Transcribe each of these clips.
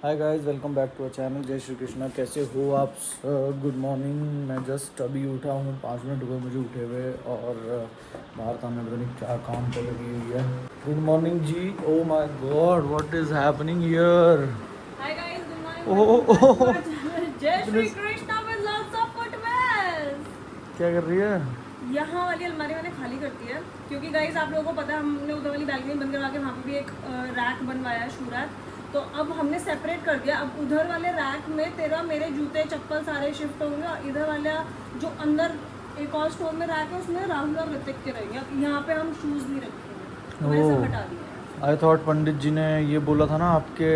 Hi guys, welcome back to our channel. जय श्री कृष्णा। कैसे हो आप? Good morning. मैं जस्ट अभी उठा हूँ, 5 मिनट हुए मुझे उठे हुए, और बाहर था मैं, पता नहीं क्या काम पे लगी हुई है। Good morning ji. Oh my god, what is happening here? Hi guys, good morning. Oh Welcome back to our channel. Jai इतने Shri Krishna with lots of footwear. क्या कर रही है? यहाँ वाली अलमारी मैंने खाली कर दी है क्योंकि गाइज आप लोगों को पता है हमने उधर वाली बैल्कनी बंद करवा के वहाँ पे भी एक रैक बनवाया है, शू रैक। तो अब हमने सेपरेट कर दिया। अब उधर वाले रैक में तेरा मेरे जूते चप्पल सारे शिफ्ट होंगे, और इधर वाला जो अंदर एक और स्टोर में रैक है उसमें राहुल और ऋतिक के रहेंगे। अब यहाँ पे हम शूज़ नहीं रखेंगे, तो मैंने सब हटा दिया है। आई थॉट पंडित जी ने ये बोला था ना आपके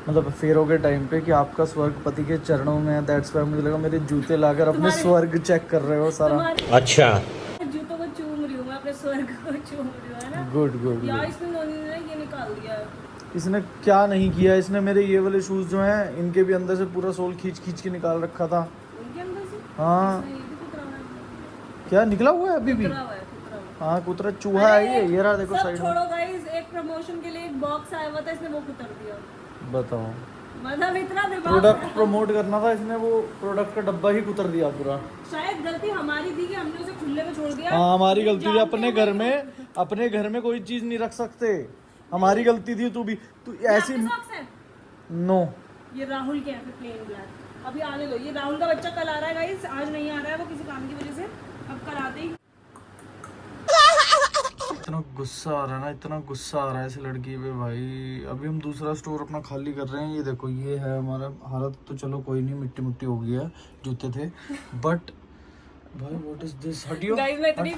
मतलब फेरों के टाइम पे कि आपका स्वर्ग पति के चरणों में है। दैट्स व्हाई मुझे लगा मेरे जूते लाकर अपने स्वर्ग चेक कर रहे हो सारा। अच्छा, जूतों को चूम रही हूँ मैं, अपने स्वर्ग को चूम रही हूँ, है ना। Good good. यार इसमें नोनी ने ये निकाल दिया है। इसने क्या नहीं किया, इसने मेरे ये वाले शूज जो हैं इनके भी अंदर से पूरा सोल खींच खींच के निकाल रखा था। उनके अंदर से हाँ, इसने ये भी कुतरा हुआ है। क्या निकला हुआ है अभी भी? कुतरा हुआ है, कुतरा हुआ है। हाँ, कुतरा चूहा है ये रहा, देखो सब साइड में। छोड़ो गाइस, एक प्रमोशन के लिए एक बॉक्स आया हुआ था, इसने वो कुतर दिया। बताओ, मतलब इतना दिमाग प्रोडक्ट प्रमोट करना था, इसने वो प्रोडक्ट का डब्बा ही कुतर दिया पूरा। शायद गलती हमारी थी कि हमने उसे खुले में छोड़ दिया। हाँ, हमारी गलती थी। जानते अपने घर में कोई चीज नहीं रख सकते, हमारी गलती थी। तू भी तू हुए ऐसी आपके socks हैं? नो। ये राहुल के हैं प्लेन ब्लैक। अभी आने लो, ये राहुल का बच्चा कल आ रहा है गाइस, आज नहीं आ रहा है वो किसी काम की वजह से। अब कल आते ही इतना गुस्सा आ रहा है ना, इतना गुस्सा आ रहा है इस लड़की पे भाई। अभी हम दूसरा स्टोर अपना खाली कर रहे हैं। ये देखो, ये है हमारा हालत। तो चलो कोई नहीं, मिट्टी मिट्टी हो गई है, जूते थे। बट भाई व्हाट इज दिस? हटियो गाइस मैं इतनी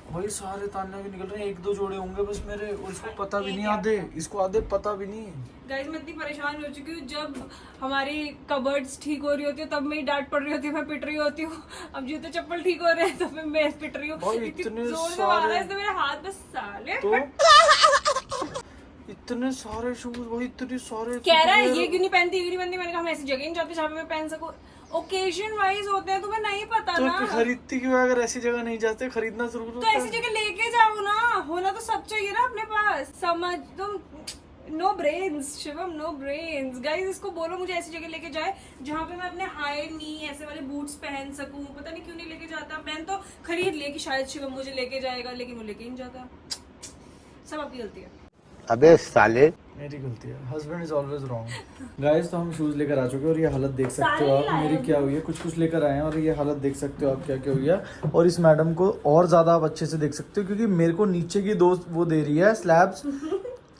भाई, सारे ताने भी निकल रहे हैं। 1-2 जोड़े होंगे बस मेरे, और इसको पता भी नहीं। आधे इसको आधे पता भी नहीं। गाइस मैं इतनी परेशान हो चुकी हूँ। जब हमारी कबर्ड्स ठीक हो रही होती है तब मेरी डांट पड़ रही होती है, मैं पिट रही होती हूँ। अब जूते चप्पल ठीक हो रहे हैं तो मैं पिट रही हूँ। भाई इतनी इतने जोर से मारा है सारे, इसने मेरे हाथ में साले। तो इतने सारे शूज भाई, इतने सारे। कह रहा है ये क्यों नहीं पहनती, ये क्यों नहीं पहनती। मैंने कहा मैं ऐसी जगह नहीं जाती जहाँ पे मैं पहन सकूँ। ओकेजन वाइज होते हैं, तुम्हें नहीं पता तो ना। खरीदती क्यों है? अगर ऐसी जगह नहीं जाते, खरीदना शुरू तो ऐसी जगह लेके जाओ ना, होना तो सब चाहिए ना अपने पास। समझ तुम। No brains Shivam, no brains. Guys इसको बोलो मुझे ऐसी जगह लेके जाए जहाँ पे मैं अपने हाई नी ऐसे वाले बूट्स पहन सकूं। पता नहीं क्यों नहीं लेके जाता। मैंने तो खरीद लिया कि शायद शिवम मुझे लेके जाएगा, लेकिन वो लेके नहीं जाता। सब आपकी गलती है। अबे साले, मेरी गलती है। Husband is always wrong. Guys तो हम शूज लेकर आ चुके हैं, और ये हालत देख सकते हो आप मेरी क्या हुई है। कुछ कुछ लेकर आए हैं, और ये हालत देख सकते हो आप क्या क्या हुई है। और इस मैडम को और ज्यादा आप अच्छे से देख सकते हो, क्योंकि मेरे को नीचे की दोस्त वो दे रही है स्लैब्स,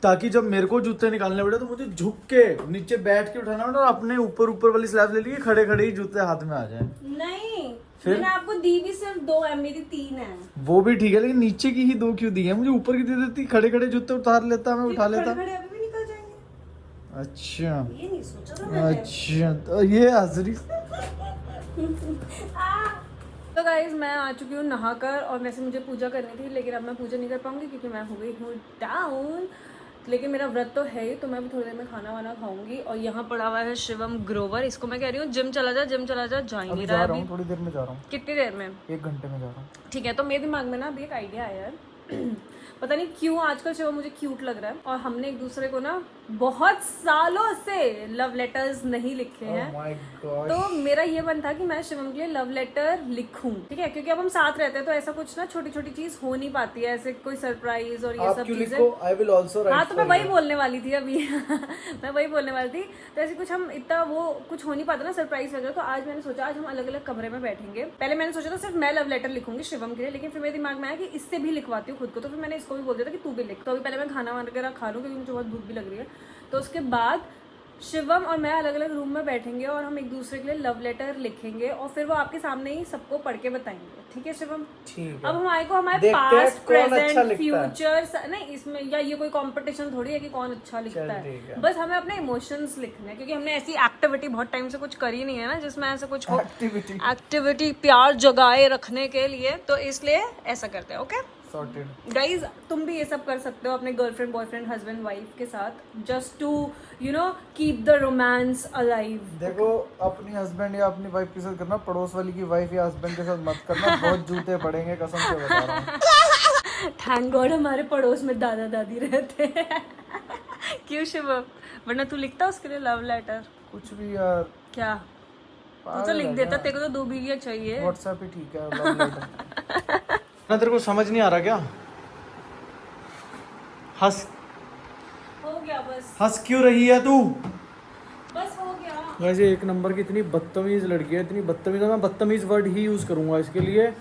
ताकि जब मेरे को जूते निकालने पड़े तो मुझे झुक के नीचे बैठ के उठाना पड़े, और अपने ऊपर ऊपर वाली स्लैब ले लिए, खड़े खड़े ही जूते हाथ में आ जाए। नहीं, फिर? मैंने आपको दी भी सिर्फ 2 है, मेरी 3 है। वो भी ठीक है, लेकिन नीचे की ही 2 क्यों दी है? मुझे ऊपर की दे देती, खड़े खड़े जूते उतार लेता, मैं उठा लेता। खड़े अभी भी निकल जाएंगे। अच्छा ये नहीं सोचा था मैंने। अच्छा, तो ये हाजिरी। तो गाइज मैं आ चुकी हूँ नहाकर, और वैसे मुझे पूजा करनी थी लेकिन अब मैं पूजा नहीं कर पाऊंगी क्योंकि मैं हो गई हूँ डाउन। लेकिन मेरा व्रत तो है ही, तो मैं भी थोड़ी देर में खाना वाना खाऊंगी। और यहाँ पड़ा हुआ है शिवम ग्रोवर। इसको मैं कह रही हूँ जिम चला जा, जिम चला जा, जा ही नहीं रहा है अभी। थोड़ी देर में जा रहा हूँ। कितनी देर में? 1 घंटे में जा रहा हूँ। ठीक है, तो मेरे दिमाग में ना अभी एक आइडिया आया यार। पता नहीं क्यों आजकल शिवम मुझे क्यूट लग रहा है, और हमने एक दूसरे को ना बहुत सालों से लव लेटर्स नहीं लिखे हैं। Oh my God. तो मेरा ये मन था कि मैं शिवम के लिए लव लेटर लिखूं, ठीक है, क्योंकि अब हम साथ रहते हैं तो ऐसा कुछ ना छोटी छोटी चीज हो नहीं पाती है, ऐसे कोई सरप्राइज और ये सब चीजें। I will also write हाँ, तो मैं for वही you. बोलने वाली थी अभी। मैं वही बोलने वाली थी। तो ऐसे कुछ हम इतना वो कुछ हो नहीं पाता ना सरप्राइज वगैरह। तो आज मैंने सोचा आज हम अलग अलग कमरे में बैठेंगे। पहले मैंने सोचा था सिर्फ मैं लव लेटर लिखूंगी शिवम के लिए, लेकिन फिर मेरे दिमाग में आया कि इससे भी लिखवाती हूँ खुद को। तो फिर मैंने इसको भी बोल दिया था कि तू भी लिख। तो अभी पहले मैं खाना वगैरह खा लूँ क्योंकि मुझे बहुत भूख भी लग रही है। तो उसके बाद शिवम और मैं अलग अलग रूम में बैठेंगे और हम एक दूसरे के लिए लव लेटर लिखेंगे, और फिर वो आपके सामने ही सबको पढ़ के बताएंगे। ठीक है शिवम? ठीक है। अब हमारे को हमारे देखते हैं पास्ट कौन अच्छा प्रेजेंट लिखता है। फ्यूचर नहीं इसमें, या ये कोई कंपटीशन थोड़ी है कि कौन अच्छा लिखता ठीक है। है। बस हमें अपने इमोशंस लिखने हैं, क्योंकि हमने ऐसी एक्टिविटी बहुत टाइम से कुछ करी नहीं है ना जिसमें ऐसा कुछ हो। एक्टिविटी प्यार जगाए रखने के लिए, तो इसलिए ऐसा करते हैं। ओके गाइज, तुम भी ये सब कर सकते हो अपने गर्लफ्रेंड बॉयफ्रेंड हस्बैंड वाइफ के साथ, just to keep the romance alive. देखो, अपनी हस्बैंड या अपनी वाइफ के साथ करना, पड़ोस वाली की वाइफ या हस्बैंड के साथ मत करना। बहुत जूते पड़ेंगे, कसम से बता रहा हूँ। थैंक गॉड हमारे पड़ोस में दादा दादी रहते हैं। क्यों शिवम? वरना तू लिखता उसके लिए लव लेटर? कुछ भी यार, क्या तू तो लिख देता, तेरे को तो 2 बीवियां चाहिए। व्हाट्सएप ही ठीक है, लव लेटर। ना तेरे को समझ नहीं आ रहा क्या? हंस हो गया बस, हंस क्यों रही है तू? बस हो गया। वैसे एक नंबर की इतनी बदतमीज लड़की है, इतनी बदतमीज है, मैं बदतमीज वर्ड ही यूज करूंगा इसके लिए।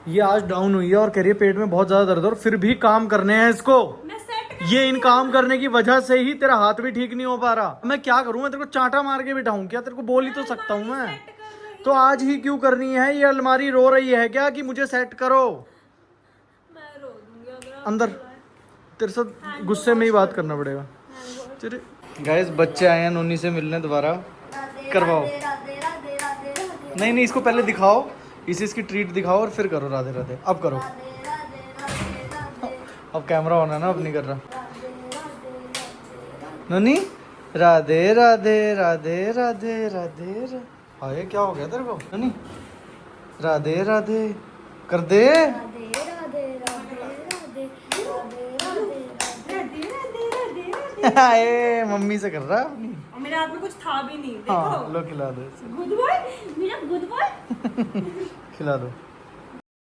ये आज डाउन हुई है और कह रही है पेट में बहुत ज्यादा दर्द है, और फिर भी काम करने हैं इसको। मैं सेट ये इन काम करने की वजह से ही तेरा हाथ भी ठीक नहीं हो पा रहा। मैं क्या करूं? मैं तेरे को चांटा मार के बिठाऊं क्या? तेरे को बोल ही तो सकता हूं मैं। तो आज ही क्यों करनी है? ये अलमारी रो रही है क्या कि मुझे सेट करो? मैं रो दूंगी अगर आप अंदर तेरे साथ गुस्से में ही बात करना पड़ेगा। चलिए गाइस, बच्चे आए हैं नोनी से मिलने दोबारा। करवाओ। नहीं नहीं, इसको पहले दिखाओ, इसे इसकी ट्रीट दिखाओ और फिर करो राधे राधे। अब करो, अब कैमरा ऑन है ना, अब नहीं कर रहा। नोनी राधे राधे राधे राधे राधे। आए क्या हो गया तेरे को नोनी? राधे राधे कर दे। आए मम्मी से कर रहा अपनी, और मेरे हाथ में कुछ था भी नहीं, देखो। हाँ लो खिला दो इसे। गुड बॉय, मेरा गुड बॉय। खिला दो।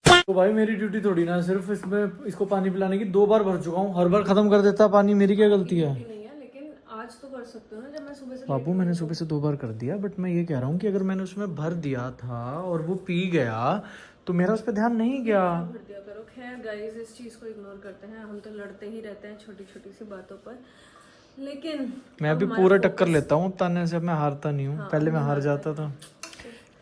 तो भाई मेरी ड्यूटी थोड़ी ना सिर्फ इसमें इसको पानी पिलाने की, 2 बार भर चुका हूँ, हर बार खत्म कर देता पानी। मेरी क्या गलती है? नहीं है, लेकिन आज तो कर सकते हो ना, जब मैं सुबह से बाबू मैंने सुबह से 2 बार कर दिया, बट मैं ये कह रहा हूँ कि अगर मैंने उसमें भर दिया था और वो पी गया तो मेरा उस पर ध्यान नहीं गया। भर दिया करो। खैर गाइस, इस चीज को इग्नोर करते हैं, हम तो लड़ते ही रहते हैं छोटी छोटी सी बातों पर, लेकिन मैं अभी पूरा टक्कर लेता हूँ ताने से, अब मैं हारता नहीं हूँ। पहले मैं हार जाता था,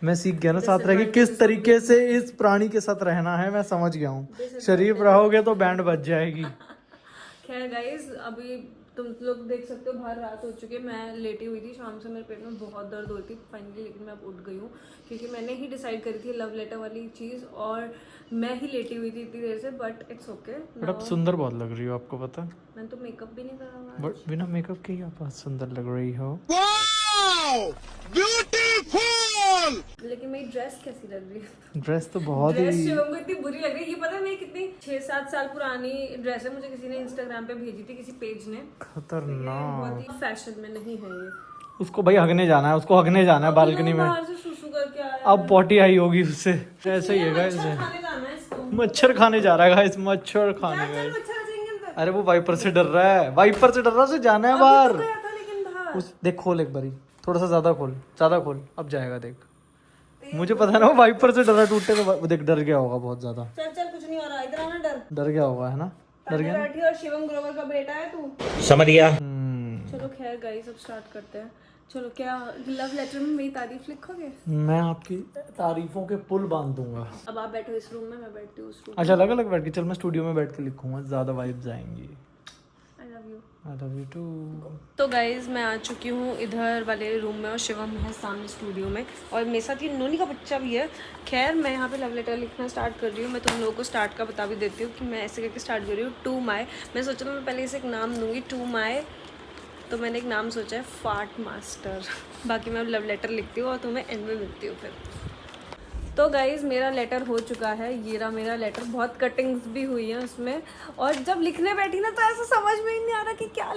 मैं सीख गया ना साथ रह के किस तरीके से इस प्राणी के साथ रहना है, मैं समझ गया हूँ। शरीफ रहोगे तो बैंड बज जाएगी। खैर गाइस, अभी तुम लोग देख सकते हो बाहर रात हो चुकी है, मैं लेटी हुई थी, शाम से मेरे पेट में बहुत दर्द हो रही थी फाइनली, लेकिन मैं अब उठ गई हूँ क्योंकि मैंने ही डिसाइड करी थी लव लेटर वाली चीज़, और मैं ही लेटी हुई थी इतनी देर से, बट इट्स ओके। बट आप सुंदर बहुत लग रही हो, आपको पता है? मैंने तो मेकअप भी नहीं करा हुआ। बट बिना मेकअप के ही आप बहुत सुंदर लग रही हो। लेकिन मेरी ड्रेस कैसी लग रही है? ड्रेस तो बहुत ड्रेस ही शिवम को इतनी बुरी लग रही है। ये पता है मेरी कितनी 6-7 साल पुरानी ड्रेस है, मुझे किसी ने इंस्टाग्राम पे भेजी थी, किसी पेज ने। खतरनाक। बहुत ही फैशन में नहीं है ये। उसको भाई हगने जाना है, उसको हगने जाना है बालकनी में। बाहर से सुसु करके आया, अब पॉटी आई होगी उससे। ऐसा ही है गाइस, खाने जाना है इसको। मच्छर खाने जा रहा है गाइस, मच्छर खाने गाइस। मच्छर आ जाएंगे अंदर। अरे वो वाइपर से डर रहा है, वाइपर से डर रहा है, उसे जाना है बाहर। गया था लेकिन बाहर। उस देख खोल एक बारी, थोड़ा सा ज्यादा खोल, ज्यादा खोल, अब जाएगा देख। मुझे पता है ना वो वाइपर से डर रहा है, टूटने तो देख डर गया होगा बहुत ज्यादा। चल चल, कुछ नहीं हो रहा, इधर आना, डर गया होगा है ना, डर गया। बैठी और शिवम ग्रोवर का बेटा है तू। समझ गया। चलो खैर गाइस, अब स्टार्ट करते हैं। चलो, क्या लव लेटर में मेरी तारीफ लिखोगे? मैं आपकी तारीफों के पुल बांध दूंगा। अब आप बैठो इस रूम में, मैं बैठती हूँ उस रूम। अच्छा अलग अलग बैठ के, चल मैं स्टूडियो में बैठ के लिखूंगा, ज्यादा वाइब्स आएंगी। I love you. I love you too. तो गाइज मैं आ चुकी हूँ इधर वाले रूम में और शिवम है सामने स्टूडियो में, और मेरे साथ ये नोनी का बच्चा भी है। खैर मैं यहाँ पे लव लेटर लिखना स्टार्ट कर रही हूँ। मैं तुम लोगों को स्टार्ट का बता भी देती हूँ कि मैं ऐसे करके स्टार्ट कर रही हूँ। टू माई, मैं सोचा था मैं पहले इसे एक नाम दूंगी, टू माई, तो मैंने एक नाम सोचा है फाट मास्टर। बाकी मैं लव लेटर लिखती हूँ और तुम्हें एंड में मिलती हूँ फिर। तो गाइज़ मेरा लेटर हो चुका है, ये रहा मेरा लेटर। बहुत कटिंग्स भी हुई हैं उसमें, और जब लिखने बैठी ना तो ऐसा समझ में ही नहीं आ रहा कि क्या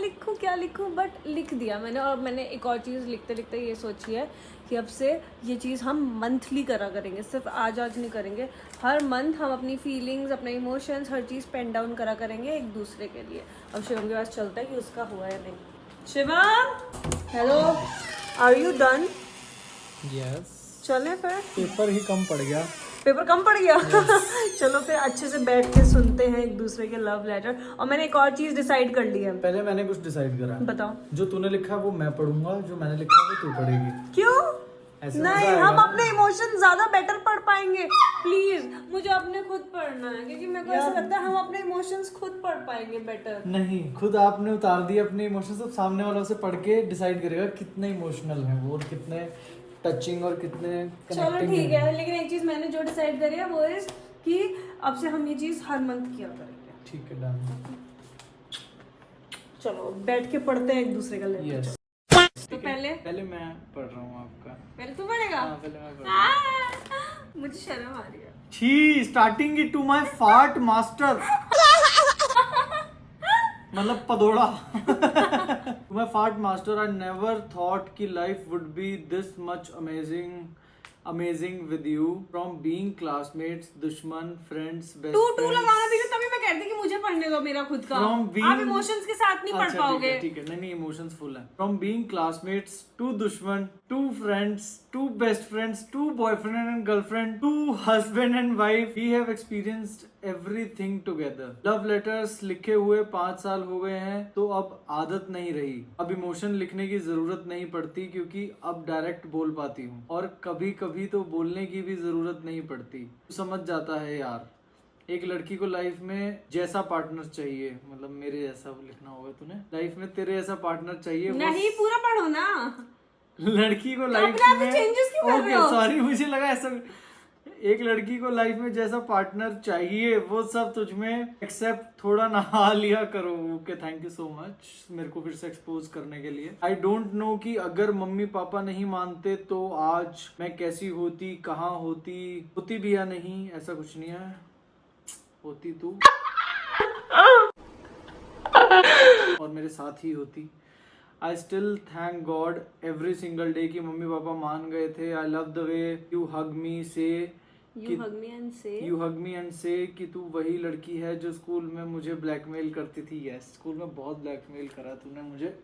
लिखूं, बट लिख दिया मैंने। और मैंने एक और चीज़ लिखते लिखते ये सोची है कि अब से ये चीज़ हम मंथली करा करेंगे, सिर्फ आज नहीं करेंगे। हर मंथ हम अपनी फीलिंग्स, अपने इमोशंस, हर चीज़ पेन डाउन करा करेंगे एक दूसरे के लिए। अब शिवम के पास चलता है कि उसका हुआ या नहीं। Shivam, hello, are you done? Yes. चले फिर। पेपर ही कम पड़ गया। पेपर कम पड़ गया। चलो फिर अच्छे से बैठ के सुनते हैं एक दूसरे के लव लेटर। और मैंने एक और चीज डिसाइड कर ली है। पहले मैंने कुछ डिसाइड करा है। बताओ। जो तूने लिखा है वो मैं पढ़ूंगा, जो मैंने लिखा है वो तू पढ़ेगी। क्यों? ऐसे नहीं, मजा आएगा हम ना? अपने इमोशन ज्यादा बेटर पढ़ पाएंगे। प्लीज, मुझे अपने खुद पढ़ना है, क्योंकि मेरे को ऐसा लगता है हम अपने इमोशंस खुद पढ़ पाएंगे बेटर। नहीं, खुद आपने उतार दिए अपने इमोशंस, अब सामने वाला से पढ़ के डिसाइड करेगा कितने इमोशनल हैं वो और कितने टचिंग और कितने चलो कनेक्टिंग ठीक है, लेकिन एक चीज मैंने जो डिसाइड करी है वो इस कि अब से हम ये चीज हर मंथ किया करेंगे। ठीक है, डन। चलो बैठ के पढ़ते हैं एक दूसरे का लेटर। यस। तो पहले मैं पढ़ रहा हूँ आपका। पहले तू पढ़ेगा? हाँ, पहले मैं पढ़ रहा हूँ। मुझे शर्म आ रही है। छी, starting to my fart master. मतलब पदोड़ा मैं fart master I never thought कि life would be this much amazing with you from being classmates दुश्मन फ्रेंड्स बेस्ट टू लगाना भी तभी मैं कहती कि मुझे पढ़ने दो मेरा खुद का। आप इमोशंस के साथ नहीं पढ़ पाओगे। ठीक है नहीं इमोशंस फुल है। फ्रॉम बीइंग क्लासमेट्स टू दुश्मन to friends to best friends to boyfriend and girlfriend to husband and wife we have experienced everything together. Love letters लिखे हुए 5 साल हो गए हैं तो अब आदत नहीं रही। अब इमोशन लिखने की जरूरत नहीं पड़ती क्योंकि अब डायरेक्ट बोल पाती हूँ और कभी कभी तो बोलने की भी जरूरत नहीं पड़ती। समझ जाता है यार एक लड़की को लाइफ में जैसा पार्टनर चाहिए, मतलब मेरे जैसा लिखना होगा तूने, लाइफ में तेरे जैसा पार्टनर चाहिए। नहीं पूरा पढ़ो ना। लड़की को लाइफ में चेंजेस क्यों कर रहे हो? सॉरी मुझे लगा ऐसा। एक लड़की को लाइफ में जैसा पार्टनर चाहिए वो सब तुझ में एक्सेप्ट थोड़ा नहा लिया करो। Okay thank you so much मेरे को फिर से एक्सपोज करने के लिए। आई डोंट नो कि अगर मम्मी पापा नहीं मानते तो आज मैं कैसी होती, कहाँ होती भी या नहीं। ऐसा कुछ नहीं है, होती तू और मेरे साथ ही होती। I still thank God every single day कि मम्मी पापा मान गए थे। I love the way you hug me से You hug me and say कि तू वही लड़की है जो स्कूल में मुझे ब्लैकमेल करती थी। यस स्कूल में बहुत ब्लैकमेल करा तूने मुझे।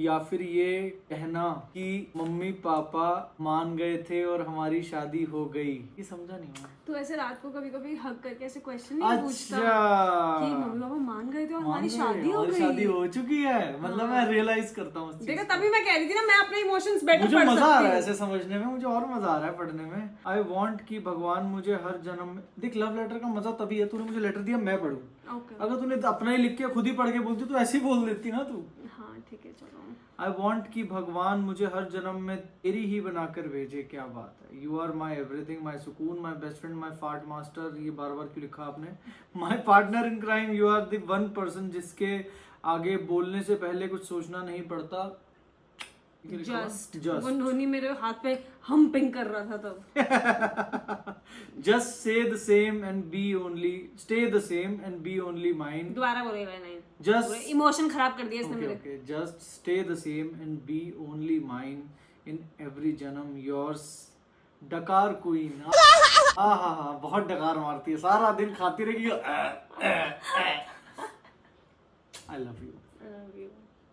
या फिर ये कहना कि मम्मी पापा मान गए थे और हमारी शादी हो गई। ये समझा नहीं मैं। तू ऐसे रात को कभी कभी हक करके ऐसे क्वेश्चन नहीं पूछता कि मम्मी पापा मान गए थे और हमारी शादी हो गई। शादी हो चुकी है मतलब मैं रियलाइज करता हूँ। देखो तभी मैं कह रही थी ना मैं अपने इमोशंस बेटर मुझे मजा आ रहा है ऐसे समझने में, मुझे और मजा आ रहा है पढ़ने में। आई वॉन्ट कि भगवान मुझे हर जन्म में देख। लव लेटर का मजा तभी है तूने मुझे लेटर दिया मैं पढ़ूं। अगर तूने अपना ही लिख के खुद ही पढ़ के बोलती तो ऐसे ही बोल देती ना तू। हाँ ठीक है चलो। आई वॉन्ट कि भगवान मुझे हर जन्म में तेरी ही बनाकर भेजे। क्या बात है। You are my everything, my सुकून, my best friend, my fart master. ये बार बार क्यों लिखा आपने। My partner in crime, you are the one person जिसके आगे बोलने से पहले कुछ सोचना नहीं पड़ता। जस्ट वो नोनी मेरे हाथ पे हम्पिंग कर रहा था तब। Just say the same and be only, stay the same and be only mine. दोबारा बोलेगा नहीं, जस्ट इमोशन खराब कर दिया इसने मेरे। Okay just stay the same and be only mine in every जन्म योर्स डकार क्वीन। हाँ बहुत डकार मारती है, सारा दिन खाती रहेगी। I love you.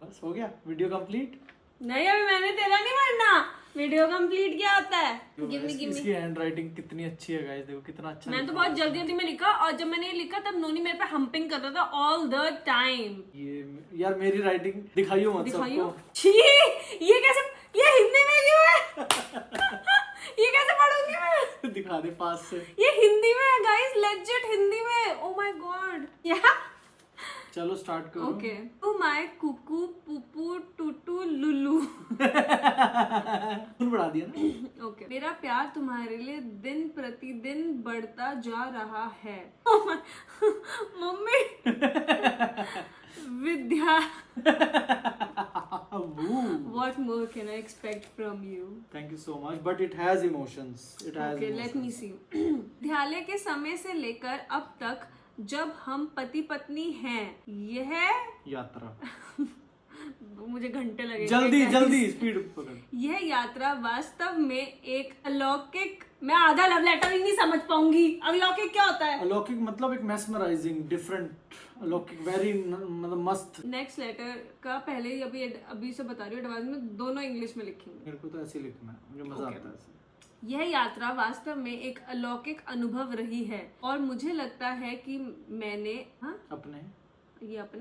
बस हो गया वीडियो कंप्लीट। नहीं अभी मैंने तेरा नहीं पढ़ना। वीडियो कंप्लीट क्या होता है? इसकी हैंड राइटिंग कितनी अच्छी है गाइस, देखो कितना अच्छा। मैंने तो बहुत जल्दी जल्दी में लिखा और जब मैंने ये लिखा तब नोनी मेरे पे हम्पिंग कर रहा था ऑल द टाइम। ये यार मेरी राइटिंग दिखाइयो मत सबको। छी ये कैसे, ये हिंदी में क्यों है? ये कैसे पढ़ूंगी मैं? दिखा दे पास से। ये हिंदी में है गाइस, लेजिट हिंदी में। Oh my God. या चलो स्टार्ट करो। ओके तू माय कुकू पुपू टूटू लुलू। बढ़ा दिया ना। ओके मेरा प्यार तुम्हारे लिए दिन प्रतिदिन बढ़ता जा रहा है। Mummy Vidya. What more can I expect from you? Thank you so much, but it has emotions. It has. Okay, let me see. विद्यालय के समय से लेकर अब तक जब हम पति पत्नी हैं, यह यात्रा। मुझे घंटे लगे। जल्दी स्पीड पकड़। यह यात्रा वास्तव में एक अलौकिक, मैं आधा लव लेटर ही नहीं समझ पाऊंगी। अलौकिक क्या होता है? अलौकिक मतलब एक मेस्मराइजिंग, डिफरेंट, अलौकिक, वेरी मतलब मस्त। नेक्स्ट लेटर का पहले ही अभी से बता रही हूँ एडवांस में, दोनों इंग्लिश में लिखेंगे। मेरे को तो ऐसे लिखना है, मुझे मजा आता है। यह यात्रा वास्तव में एक अलौकिक अनुभव रही है और मुझे लगता है कि मैंने अपने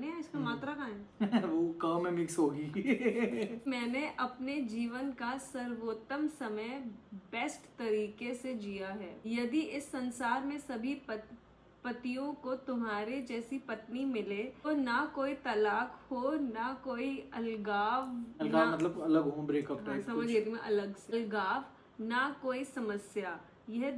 है, इसका मात्रा कहाँ है? वो क में मिक्स होगी। मैंने अपने जीवन का सर्वोत्तम समय बेस्ट तरीके से जिया है। यदि इस संसार में सभी पतियों को तुम्हारे जैसी पत्नी मिले तो ना कोई तलाक हो, ना कोई अलगाव मतलब अलग हो, ब्रेकअप टाइप। समझ गई थी मैं, अलग से अलगाव, ना कोई समस्या। यह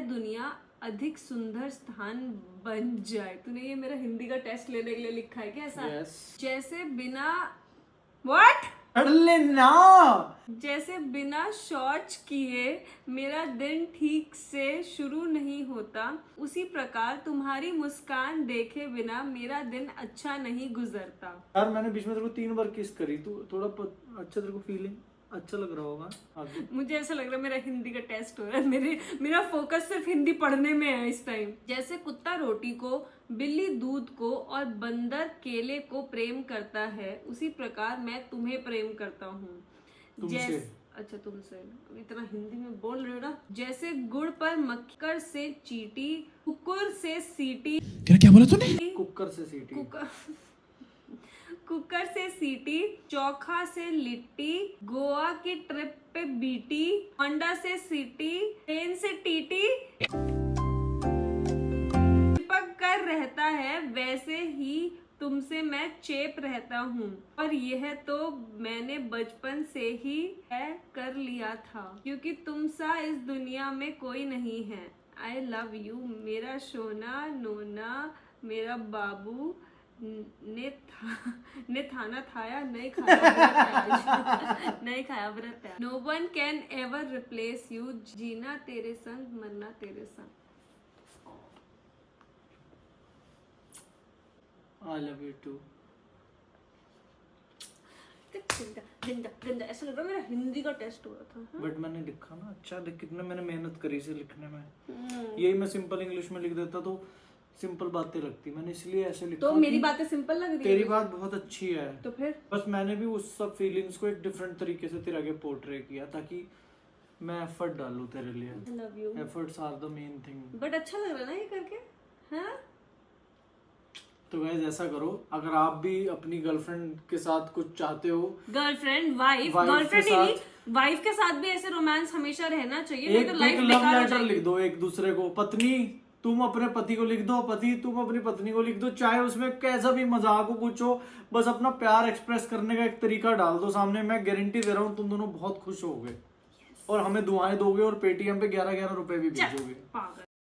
दुनिया अधिक सुंदर स्थान बन जाए। तूने ये मेरा हिंदी का टेस्ट लेने के लिए लिखा है क्या ऐसा? yes. जैसे बिना What? पढ़ लेना। जैसे बिना शौच किए मेरा दिन ठीक से शुरू नहीं होता, उसी प्रकार तुम्हारी मुस्कान देखे बिना मेरा दिन अच्छा नहीं गुजरता। यार मैंने बीच में तेरे को 3 बार किस करी, तू थोड़ा अच्छा तेरे को फीलिंग अच्छा लग रहा होगा आगे। मुझे ऐसा लग रहा है मेरा हिंदी का टेस्ट हो रहा है, मेरा फोकस सिर्फ हिंदी पढ़ने में है इस टाइम। जैसे कुत्ता रोटी को, बिल्ली दूध को और बंदर केले को प्रेम करता है, उसी प्रकार मैं तुम्हें प्रेम करता हूँ। तुमसे? अच्छा तुमसे, इतना हिंदी में बोल रहे हो ना। जैसे गुड़ पर मक्कर से चीटी, कुकुर से सीटी। क्या बोला तूने? कुकर से सीटी। कुकर से सीटी, चोखा से लिट्टी, गोवा की ट्रिप पे बीटी, होंडा से सीटी, ट्रेन से टीटी, चिपक कर रहता है वैसे ही तुमसे मैं चेप रहता हूँ। और यह तो मैंने बचपन से ही तय कर लिया था, क्योंकि तुम सा इस दुनिया में कोई नहीं है। आई लव यू मेरा सोना नोना, मेरा बाबू ने खाना खाया नहीं खाया नहीं खाया व्रत है। No one can ever replace you, जीना तेरे संग मरना तेरे संग। I love you too. गंदा ऐसा लग रहा है मेरा हिंदी का टेस्ट हो रहा था। बट मैंने लिखा ना अच्छा, देख कितने मैंने मेहनत करी इसे लिखने में। यही मैं सिंपल इंग्लिश में लिख देता तो सिंपल बातें लगती, मैंने इसलिए ऐसे लिखा। तो मेरी बातें सिंपल लग रही है? तेरी बात बहुत अच्छी है, तो फिर बस मैंने भी उस सब फीलिंग्स को एक डिफरेंट तरीके से तेरे आगे पोर्ट्रे किया ताकि मैं एफर्ट डालूं तेरे लिए। I love you. Efforts are the main thing. But अच्छा लग रहा है ना ये करके, हाँ? तो गाइस ऐसा करो, अगर आप भी अपनी गर्लफ्रेंड के साथ कुछ चाहते हो, गर्लफ्रेंड वाइफ गर्लफ्रेंड नहीं, वाइफ के साथ भी ऐसे रोमांस हमेशा रहना चाहिए। एक लव लेटर लिख दो एक दूसरे को। पत्नी तुम अपने पति को लिख दो, पति तुम अपनी पत्नी को लिख दो, चाहे उसमें कैसा भी मजाक हो कुछ हो, बस अपना प्यार एक्सप्रेस करने का एक तरीका डाल दो सामने। मैं गारंटी दे रहा हूँ तुम दोनों बहुत खुश होगे और हमें दुआएं दोगे और पेटीएम पे 11-11 रुपए भी भेजोगे।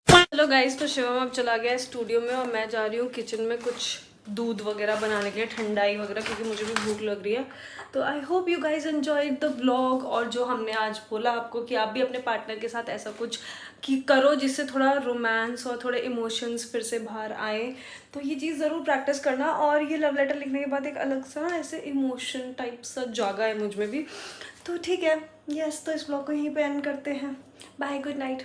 चलो गाइस, तो शिवम अब चला गया स्टूडियो में और मैं जा रही हूँ किचन में कुछ दूध वगैरह बनाने के लिए, ठंडाई वगैरह, क्योंकि मुझे भी भूख लग रही है। तो I hope you guys enjoyed the vlog. और जो हमने आज बोला आपको कि आप भी अपने पार्टनर के साथ ऐसा कुछ कि करो जिससे थोड़ा रोमांस और थोड़े इमोशंस फिर से बाहर आए, तो ये चीज़ ज़रूर प्रैक्टिस करना। और ये लव लेटर लिखने के बाद एक अलग सा ऐसे इमोशन टाइप सा जागा है मुझ में भी। तो ठीक है, यस, तो इस व्लॉग को यहीं पे एंड करते हैं। Bye, good night.